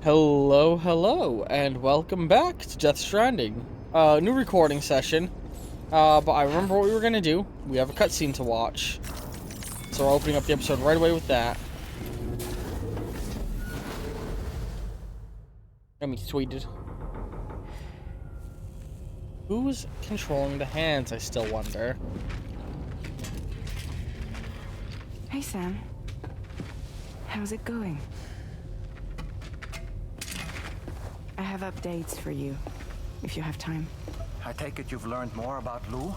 Hello, hello, and welcome back to Death Stranding. New recording session. But I remember what we were gonna do. We have a cutscene to watch. So we're opening up the episode right away with that. Let me tweeted. Who's controlling the hands, I still wonder. Hey, Sam. How's it going? I have updates for you, if you have time. I take it you've learned more about Lou?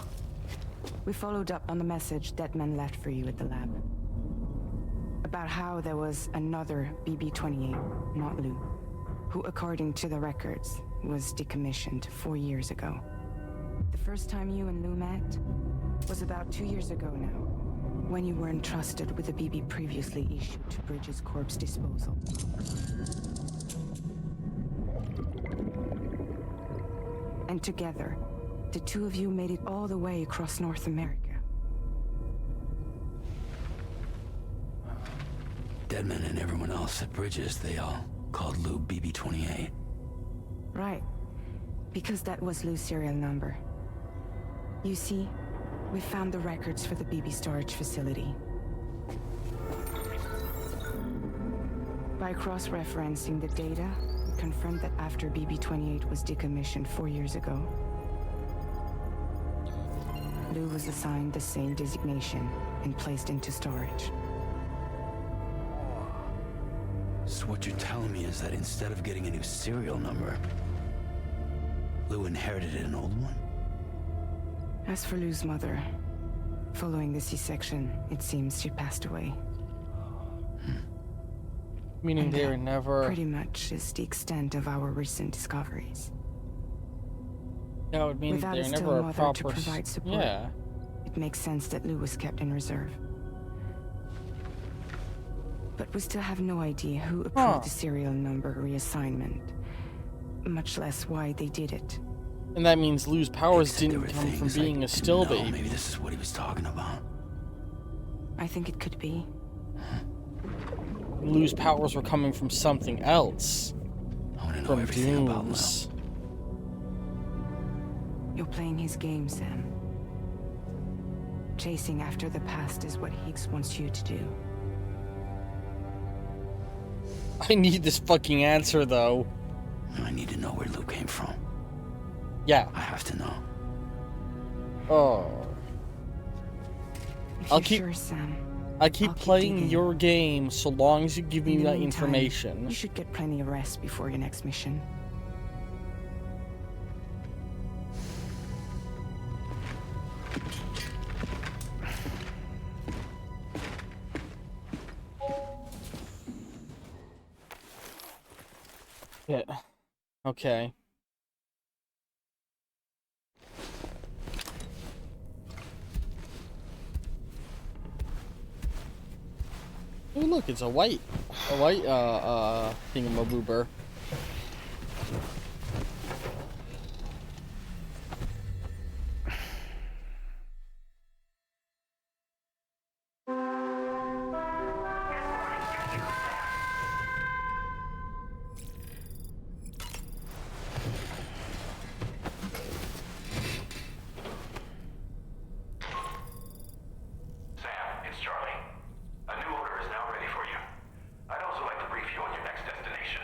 We followed up on the message Deadman left for you at the lab. About how there was another BB-28, not Lou, who, according to the records, was decommissioned 4 years ago. The first time you and Lou met was about 2 years ago now, when you were entrusted with the BB previously issued to Bridges Corp's disposal. And together, the two of you made it all the way across North America. Deadman and everyone else at Bridges, they all called Lou BB-28. Right. Because that was Lou's serial number. You see, we found the records for the BB storage facility. By cross-referencing the data, we confirmed that after BB-28 was decommissioned 4 years ago, Lou was assigned the same designation and placed into storage. So what you're telling me is that instead of getting a new serial number, Lou inherited an old one? As for Lou's mother, following the C-section, it seems she passed away. Meaning And they that were never... pretty much is the extent of our recent discoveries. That would mean Without they're a never still a mother proper... to provide support, Yeah. it makes sense that Lou was kept in reserve. But we still have no idea who approved the serial number reassignment, much less why they did it. And that means Lou's powers Except there didn't were come from things I being a didn't still know. baby. Maybe this is what he was talking about. I think it could be. Lou's powers were coming from something else. I want to know From everything about Lou. Dooms. You're playing his game, Sam. Chasing after the past is what Higgs wants you to do. I need this fucking answer, though. I need to know where Lou came from. Yeah. I have to know. Oh. If I'll you're keep- sure, Sam. I keep I'll keep playing digging. your game so long as you give me In the that meantime, information. You should get plenty of rest before your next mission. Yeah. Okay. Oh, look, it's a white thingamaboober. Sam, it's Charlie. A new order is now ready for you. I'd also like to brief you on your next destination.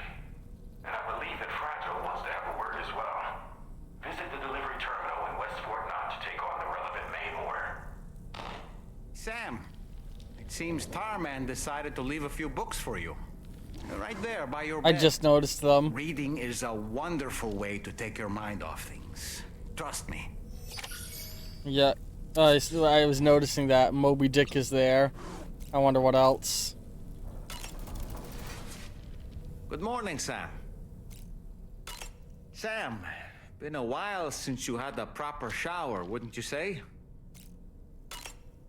And I believe that Fragile wants to have a word as well. Visit the delivery terminal in West Fort Knott to take on the relevant main order. Sam, it seems Tarman decided to leave a few books for you. Right there by your I bed. just noticed them. Reading is a wonderful way to take your mind off things. Trust me. Yeah. I was noticing that Moby Dick is there. I wonder what else. Good morning, Sam. Sam, been a while since you had a proper shower, wouldn't you say?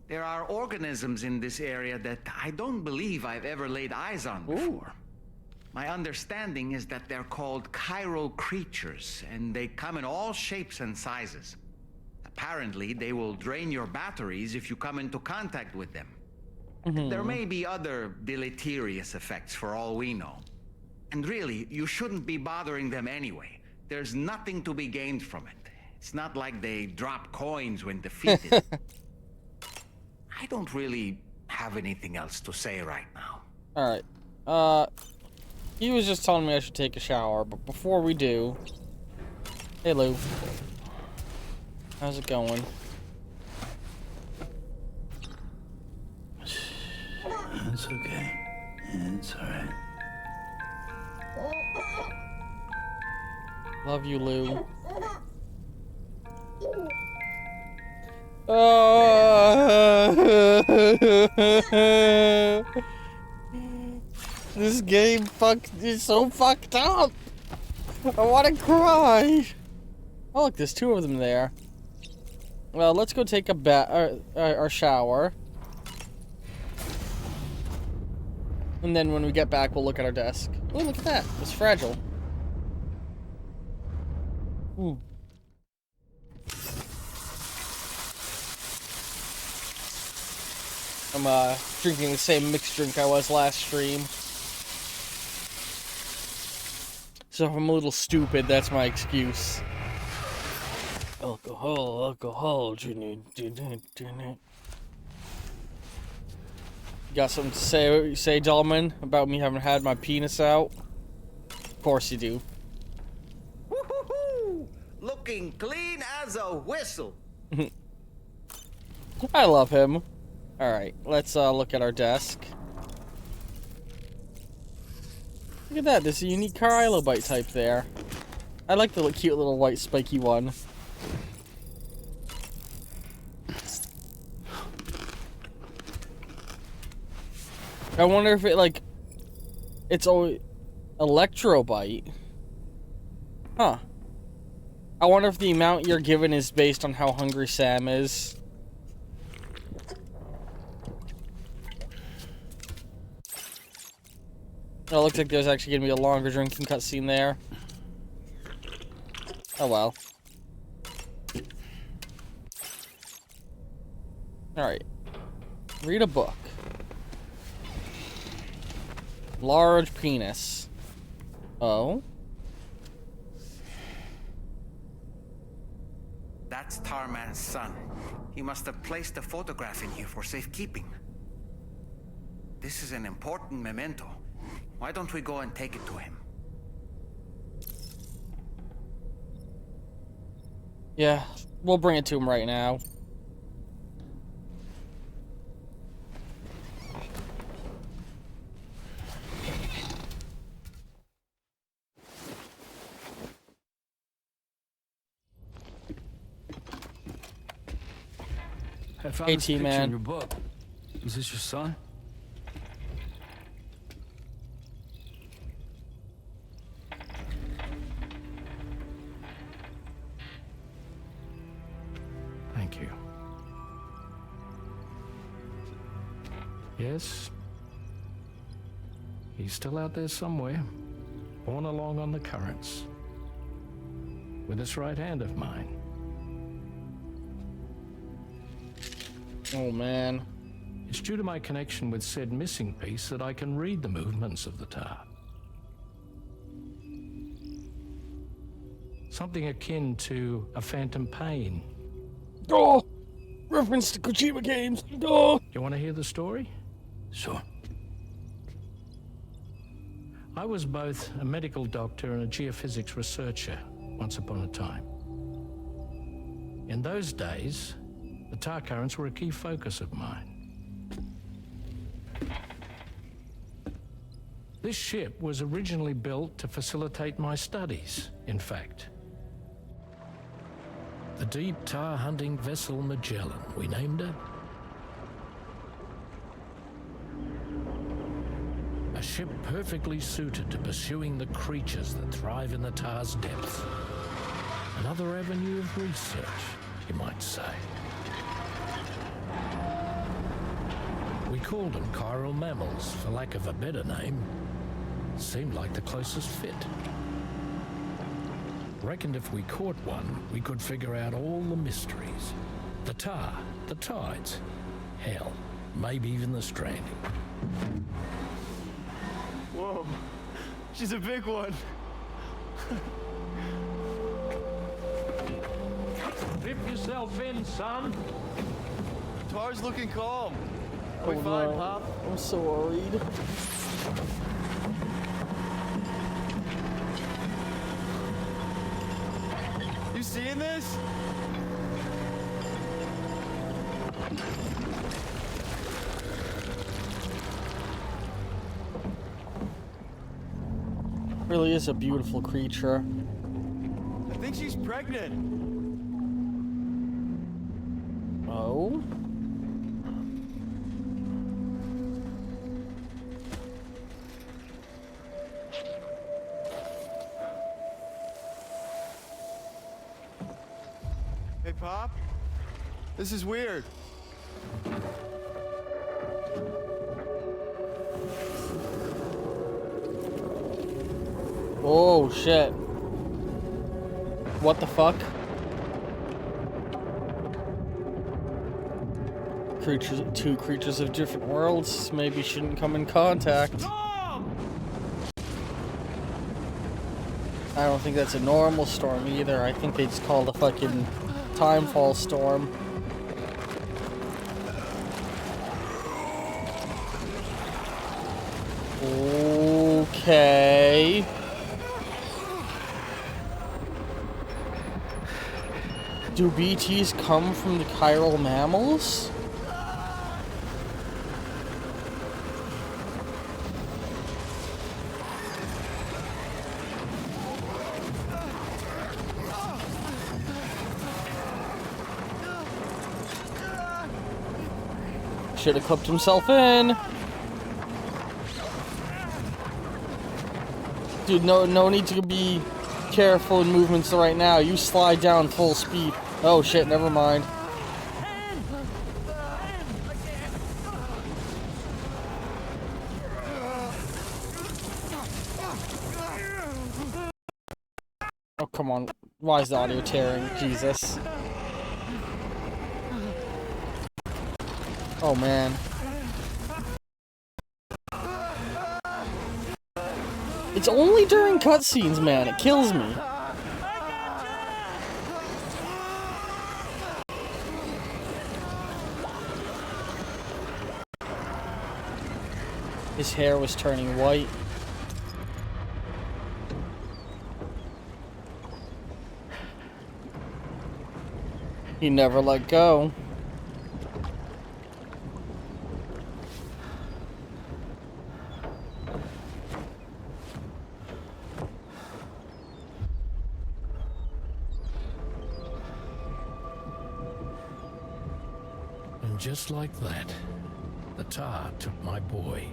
There are organisms in this area that I don't believe I've ever laid eyes on before. My understanding is that they're called chiral creatures, and they come in all shapes and sizes. Apparently, they will drain your batteries if you come into contact with them. There may be other deleterious effects for all we know. And really, you shouldn't be bothering them anyway. There's nothing to be gained from it. It's not like they drop coins when defeated. I don't really have anything else to say right now. Alright. He was just telling me I should take a shower, but before we do... Hey, Lou. How's it going? It's okay. It's alright. Love you, Lou. This game is so fucked up. I want to cry. Oh, look, there's two of them there. Well, let's go take our shower. And then when we get back, we'll look at our desk. Oh, look at that. It's fragile. Ooh. I'm drinking the same mixed drink I was last stream. So if I'm a little stupid, that's my excuse. Alcohol. Got something to say, gentlemen, about me having had my penis out? Of course you do. Woo-hoo-hoo! Looking clean as a whistle. I love him. Alright, let's look at our desk. Look at that, there's a unique Carylobite type there. I like the cute little white spiky one. I wonder if it's always Electrobite. Huh. I wonder if the amount you're given is based on how hungry Sam is. Oh, it looks like there's actually gonna be a longer drinking cutscene there. Oh well. Alright. Read a book. Large penis. Oh? That's Tarman's son. He must have placed a photograph in here for safekeeping. This is an important memento. Why don't we go and take it to him? Yeah, we'll bring it to him right now. I found Hey, this picture T-Man. in your book. Is this your son? Thank you. Yes. He's still out there somewhere, borne along on the currents, with this right hand of mine. Oh man. It's due to my connection with said missing piece that I can read the movements of the tar. Something akin to a phantom pain. Oh! Reference to Kojima games. Oh! You want to hear the story? Sure. I was both a medical doctor and a geophysics researcher once upon a time. In those days, the tar currents were a key focus of mine. This ship was originally built to facilitate my studies, in fact. The deep tar hunting vessel Magellan, we named her. A ship perfectly suited to pursuing the creatures that thrive in the tar's depths. Another avenue of research, you might say. We called them chiral mammals, for lack of a better name. Seemed like the closest fit. Reckoned if we caught one, we could figure out all the mysteries. The tar, the tides, hell, maybe even the stranding. Whoa. She's a big one. Dip yourself in, son. Tar's looking calm. Oh We fine, no. Pop? I'm so worried. You seeing this? Really is a beautiful creature. I think she's pregnant. Oh? Hey, Pop? This is weird. Oh shit. What the fuck? Two creatures of different worlds maybe shouldn't come in contact. I don't think that's a normal storm either. I think they just called a fucking timefall storm. Okay. Do BTs come from the chiral mammals? Should have clipped himself in. Dude, no need to be careful in movements right now. You slide down full speed. Oh shit, never mind. Oh, come on. Why is the audio tearing? Jesus. Oh, man. It's only during cutscenes, man. It kills me. His hair was turning white. He never let go. And just like that, the tar took my boy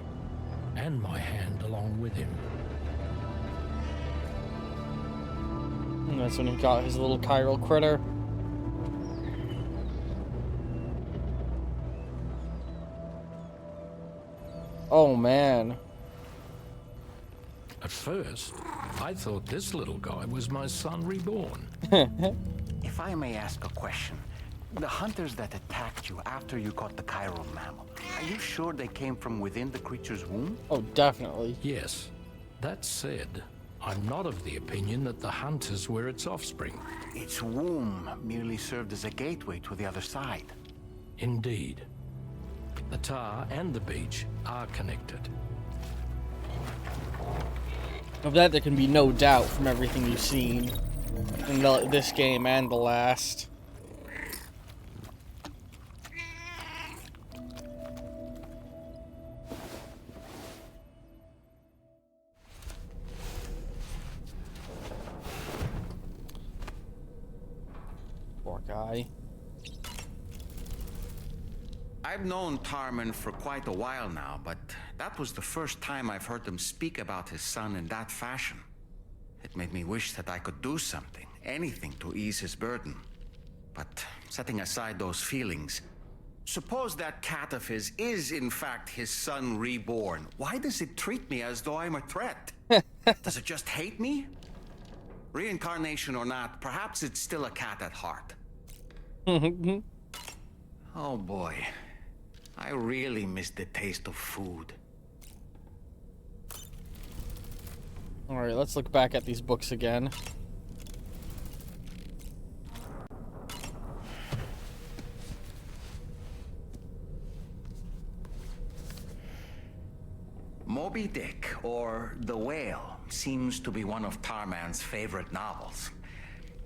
and my hand along with him. And that's when he got his little chiral critter. Oh, man. At first, I thought this little guy was my son reborn. If I may ask a question, the hunters that attacked you after you caught the chiral mammal, are you sure they came from within the creature's womb? Oh, definitely. Yes. That said, I'm not of the opinion that the hunters were its offspring. Its womb merely served as a gateway to the other side. Indeed. The tar and the beach are connected. Of that, there can be no doubt from everything you've seen in this game and the last. Poor guy. I've known Tarman for quite a while now, but that was the first time I've heard him speak about his son in that fashion. It made me wish that I could do something, anything to ease his burden. But setting aside those feelings, suppose that cat of his is in fact his son reborn. Why does it treat me as though I'm a threat? Does it just hate me? Reincarnation or not, perhaps it's still a cat at heart. Oh boy. I really miss the taste of food. Alright, let's look back at these books again. Moby Dick, or The Whale, seems to be one of Tarman's favorite novels.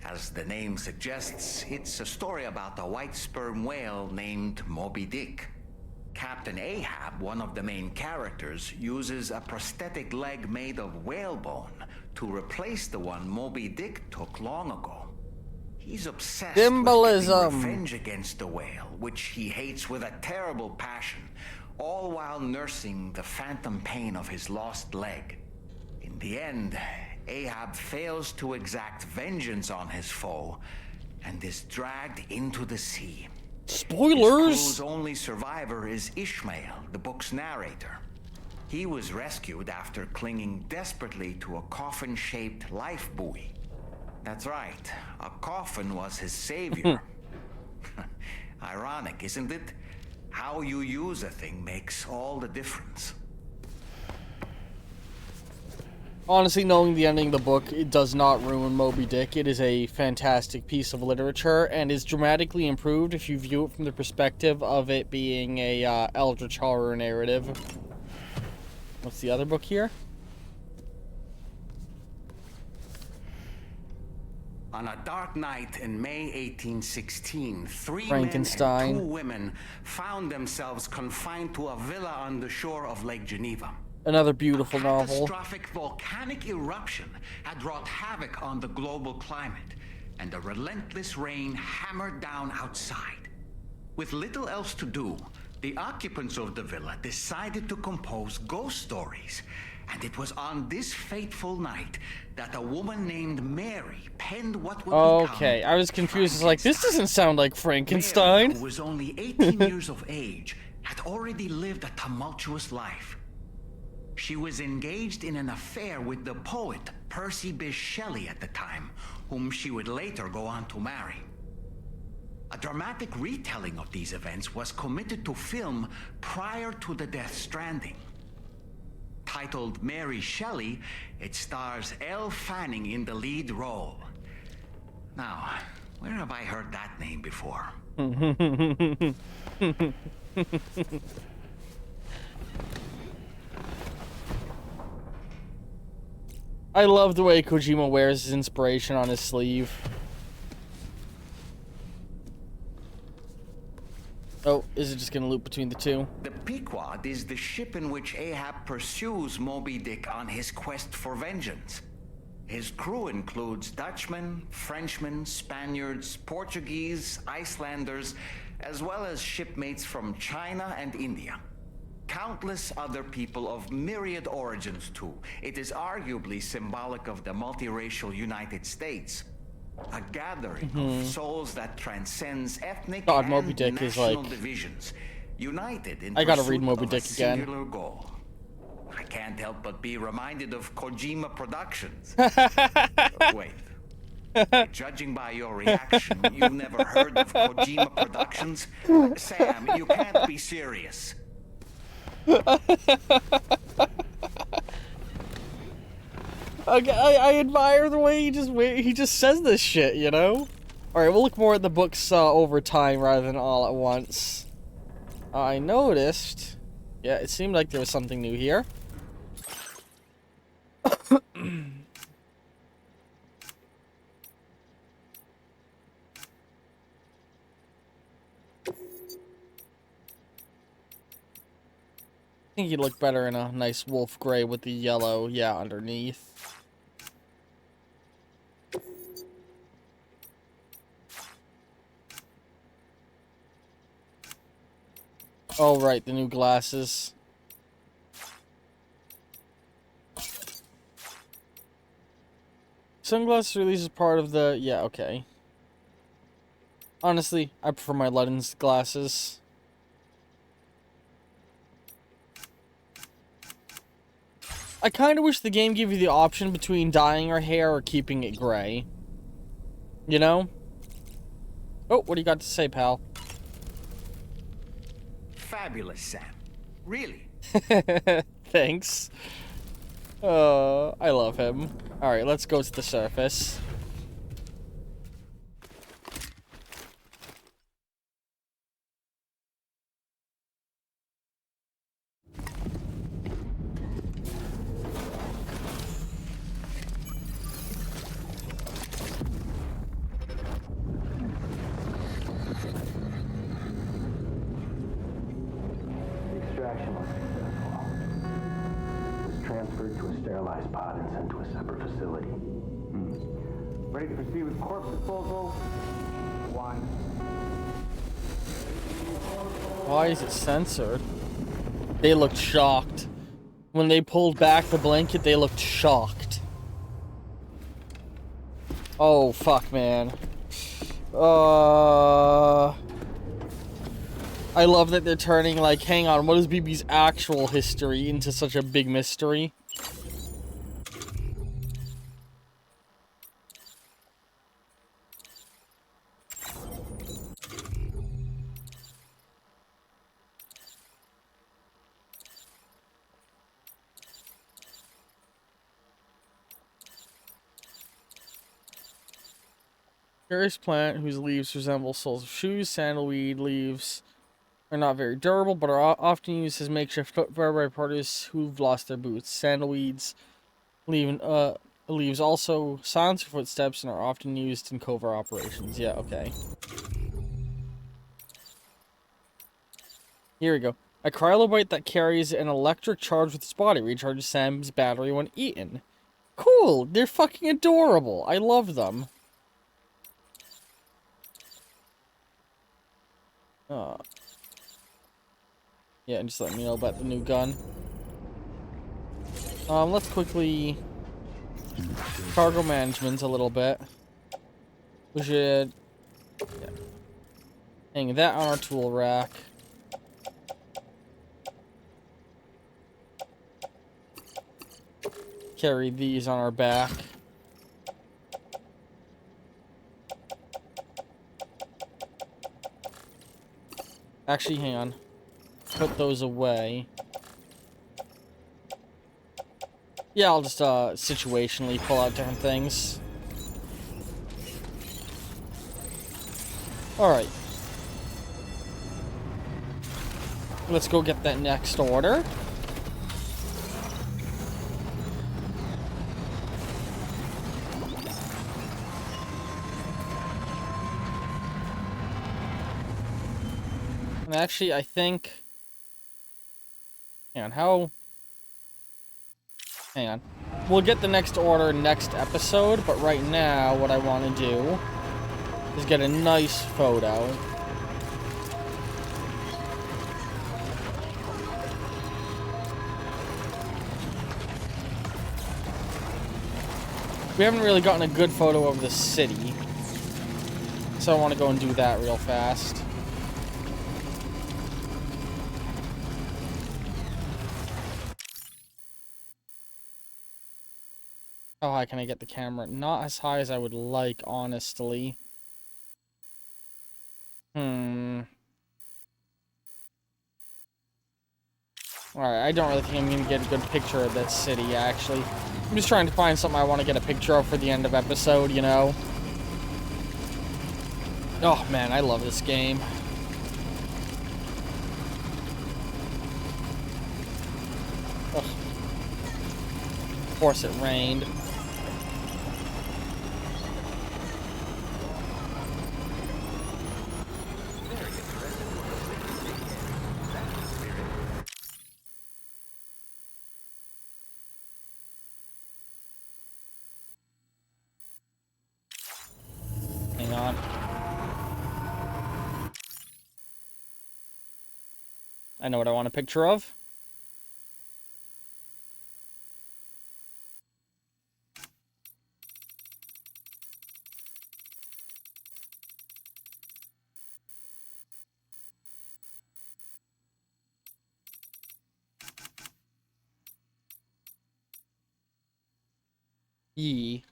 As the name suggests, it's a story about a white sperm whale named Moby Dick. Captain Ahab, one of the main characters, uses a prosthetic leg made of whalebone to replace the one Moby Dick took long ago. He's obsessed with getting revenge against the whale, which he hates with a terrible passion, all while nursing the phantom pain of his lost leg. In the end, Ahab fails to exact vengeance on his foe and is dragged into the sea. Spoilers! His crew's only survivor is Ishmael, the book's narrator. He was rescued after clinging desperately to a coffin-shaped life buoy. That's right, a coffin was his savior. Ironic, isn't it? How you use a thing makes all the difference. Honestly, knowing the ending of the book, it does not ruin Moby Dick. It is a fantastic piece of literature and is dramatically improved if you view it from the perspective of it being a eldritch horror narrative. What's the other book here? On a dark night in May 1816, three men and Frankenstein. 2 women found themselves confined to a villa on the shore of Lake Geneva. Another beautiful A novel. catastrophic volcanic eruption had wrought havoc on the global climate, and a relentless rain hammered down outside. With little else to do, the occupants of the villa decided to compose ghost stories. And it was on this fateful night that a woman named Mary penned what would Okay, I was confused. It's like, this doesn't sound like Frankenstein. Mary, who was only 18 years of age, had already lived a tumultuous life. She was engaged in an affair with the poet Percy Bysshe Shelley at the time, whom she would later go on to marry. A dramatic retelling of these events was committed to film prior to the Death Stranding. Titled Mary Shelley, it stars Elle Fanning in the lead role. Now, where have I heard that name before? I love the way Kojima wears his inspiration on his sleeve. Oh, is it just gonna loop between the two? The Pequod is the ship in which Ahab pursues Moby Dick on his quest for vengeance. His crew includes Dutchmen, Frenchmen, Spaniards, Portuguese, Icelanders, as well as shipmates from China and India. Countless other people of myriad origins, too. It is arguably symbolic of the multiracial United States. A gathering of souls that transcends ethnic God, and Moby Dick is national like... divisions, united in I gotta read pursuit Moby of Dick a again. singular goal. I can't help but be reminded of Kojima Productions. Wait. Judging by your reaction, you've never heard of Kojima Productions? Sam, you can't be serious. I admire the way he just says this shit, you know? Alright, we'll look more at the books over time rather than all at once. I noticed... Yeah, it seemed like there was something new here. I think he'd look better in a nice wolf gray with the yellow, yeah, underneath. Oh, right, the new glasses. Sunglasses release is part of the... Yeah, okay. Honestly, I prefer my lens glasses. I kind of wish the game gave you the option between dyeing your hair or keeping it gray. You know? Oh, what do you got to say, pal? Fabulous, Sam. Really. Thanks. I love him. Alright, let's go to the surface. Extraction was successful. It was transferred to a sterilized pod and sent to a separate facility. Ready to proceed with corpse disposal? 1. Why is it censored? They looked shocked. When they pulled back the blanket, they looked shocked. Oh, fuck, man. I love that they're turning, like, hang on, what is BB's actual history into such a big mystery? Curious plant whose leaves resemble soles of shoes. Sandalweed leaves are not very durable, but are often used as makeshift footwear by porters who've lost their boots. Sandalweeds leaves also silence your footsteps and are often used in covert operations. Yeah, okay. Here we go. A crylobite that carries an electric charge with its body recharges Sam's battery when eaten. Cool! They're fucking adorable! I love them. Yeah, and just let me know about the new gun. Let's quickly... Cargo management a little bit. We should... Yeah. Hang that on our tool rack. Carry these on our back. Actually, hang on. Put those away. Yeah, I'll just, situationally pull out different things. Alright. Let's go get that next order. And actually, I think... Hang on, how... Hang on. We'll get the next order next episode, but right now, what I want to do is get a nice photo. We haven't really gotten a good photo of the city, so I want to go and do that real fast. How high can I get the camera? Not as high as I would like, honestly. Alright, I don't really think I'm gonna get a good picture of that city, actually. I'm just trying to find something I want to get a picture of for the end of episode, you know? Oh, man, I love this game. Ugh. Of course it rained. Hang on. I know what I want a picture of. Yee.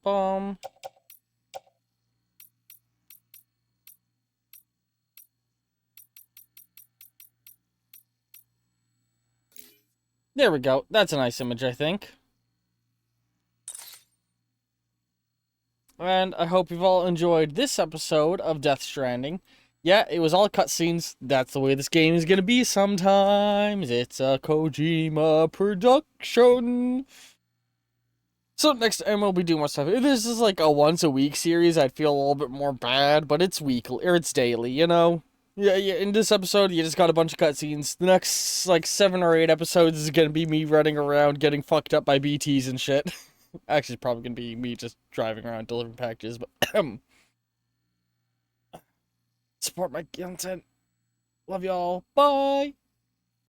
Bum. There we go. That's a nice image, I think. And I hope you've all enjoyed this episode of Death Stranding. Yeah, it was all cutscenes. That's the way this game is gonna be sometimes. It's a Kojima production. So next time we'll be doing more stuff. If this is like a once-a-week series, I'd feel a little bit more bad, but it's weekly, or it's daily, you know? Yeah, in this episode, you just got a bunch of cutscenes. The next, like, 7 or 8 episodes is gonna be me running around getting fucked up by BTs and shit. Actually, it's probably gonna be me just driving around delivering packages, but support my content. Love y'all. Bye!